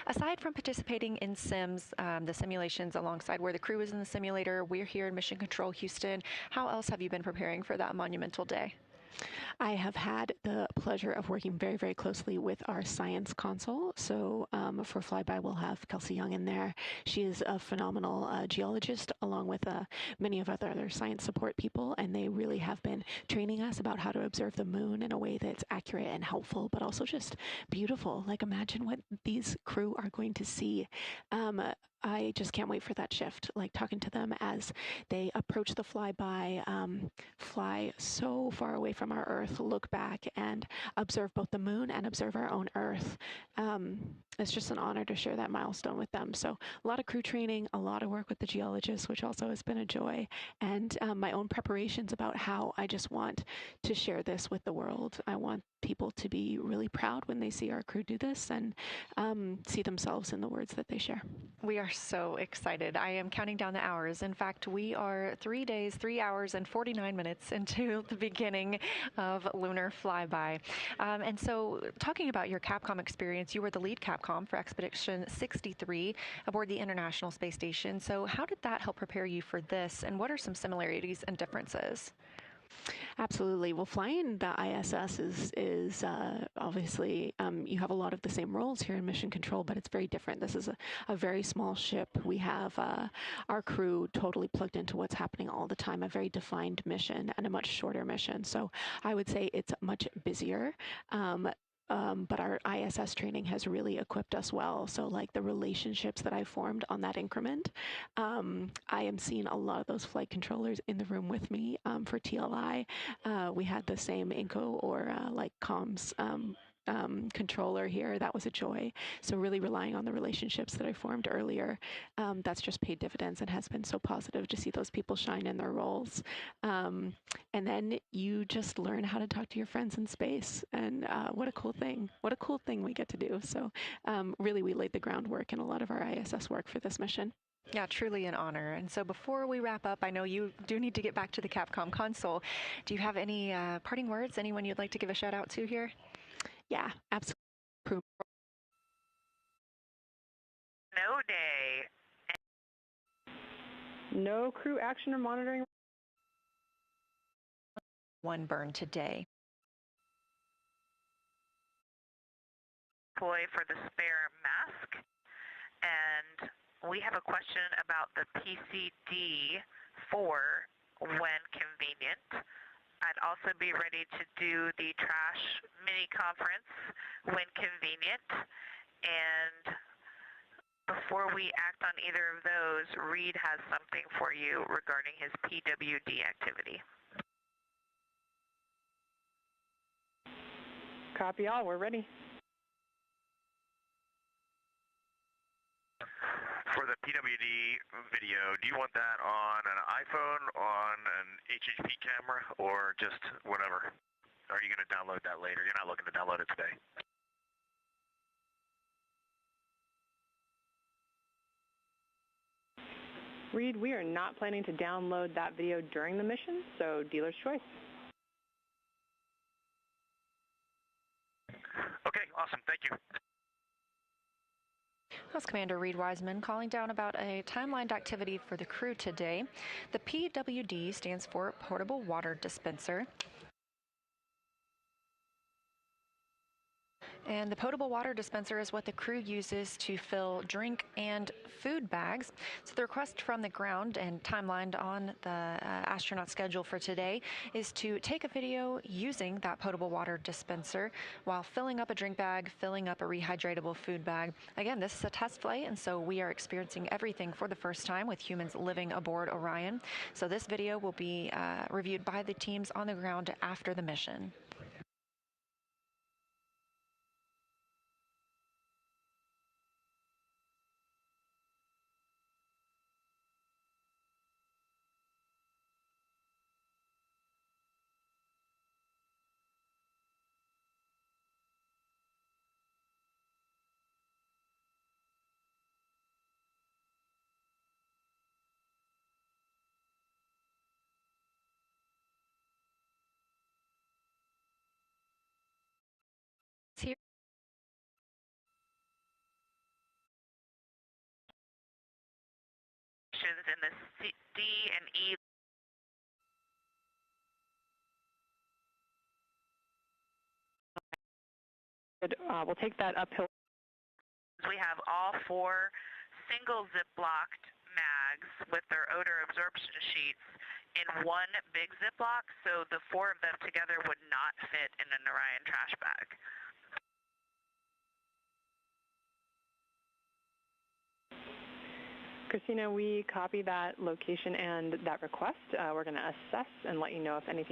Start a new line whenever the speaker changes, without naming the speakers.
Aside from participating in sims, the simulations alongside where the crew is in the simulator, we're here in Mission Control Houston. How else have you been preparing for that monumental day?
I have had the pleasure of working very, very closely with our science console. So for Flyby, we'll have Kelsey Young in there. She is a phenomenal geologist, along with many of our other science support people, and they really have been training us about how to observe the moon in a way that's accurate and helpful, but also just beautiful. Like, imagine what these crew are going to see. I just can't wait for that shift, like talking to them as they approach the flyby, fly so far away from our Earth, look back and observe both the moon and observe our own Earth. It's just an honor to share that milestone with them. So a lot of crew training, a lot of work with the geologists, which also has been a joy, and my own preparations about how I just want to share this with the world. I want people to be really proud when they see our crew do this and see themselves in the words that they share.
We are so excited. I am counting down the hours. In fact, we are 3 days, 3 hours, and 49 minutes into the beginning of Lunar Flyby. And so, talking about your Capcom experience, you were the lead Capcom for Expedition 63 aboard the International Space Station. So, how did that help prepare you for this, and what are some similarities and differences?
Absolutely. Well, flying the ISS is obviously, you have a lot of the same roles here in Mission Control, but it's very different. This is a very small ship. We have our crew totally plugged into what's happening all the time, a very defined mission and a much shorter mission. So I would say it's much busier. But our ISS training has really equipped us well. So like the relationships that I formed on that increment, I am seeing a lot of those flight controllers in the room with me for TLI. We had the same Inco or like comms controller here. That was a joy. So really relying on the relationships that I formed earlier, that's just paid dividends and has been so positive to see those people shine in their roles. And then you just learn how to talk to your friends in space. And what a cool thing. What a cool thing we get to do. So really we laid the groundwork in a lot of our ISS work for this mission.
Yeah, truly an honor. And so before we wrap up, I know you do need to get back to the Capcom console. Do you have any parting words? Anyone you'd like to give a shout out to here?
Yeah, absolutely.
No day.
No crew action or monitoring.
One burn today.
Employee for the spare mask. And we have a question about the PCD for when convenient. I'd also be ready to do the trash mini conference when convenient. And before we act on either of those, Reed has something for you regarding his PWD activity.
Copy all, we're ready.
For the PWD video, do you want that on an iPhone, on an HHP camera, or just whatever? Are you going to download that later? You're not looking to download it today.
Reed, we are not planning to download that video during the mission, so dealer's choice.
Okay, awesome. Thank you.
That's Commander Reed Wiseman calling down about a timelined activity for the crew today. The PWD stands for Portable Water Dispenser. And the potable water dispenser is what the crew uses to fill drink and food bags. So the request from the ground and timelined on the astronaut schedule for today is to take a video using that potable water dispenser while filling up a drink bag, filling up a rehydratable food bag. Again, this is a test flight, and so we are experiencing everything for the first time with humans living aboard Orion. So this video will be reviewed by the teams on the ground after the mission.
locations in the D and E.
We'll take that uphill.
We have all 4 single zip-locked mags with their odor absorption sheets in one big Ziploc, so the 4 of them together would not fit in an Orion trash bag.
Christina, we copy that location and that request. We're going to assess and let you know if anything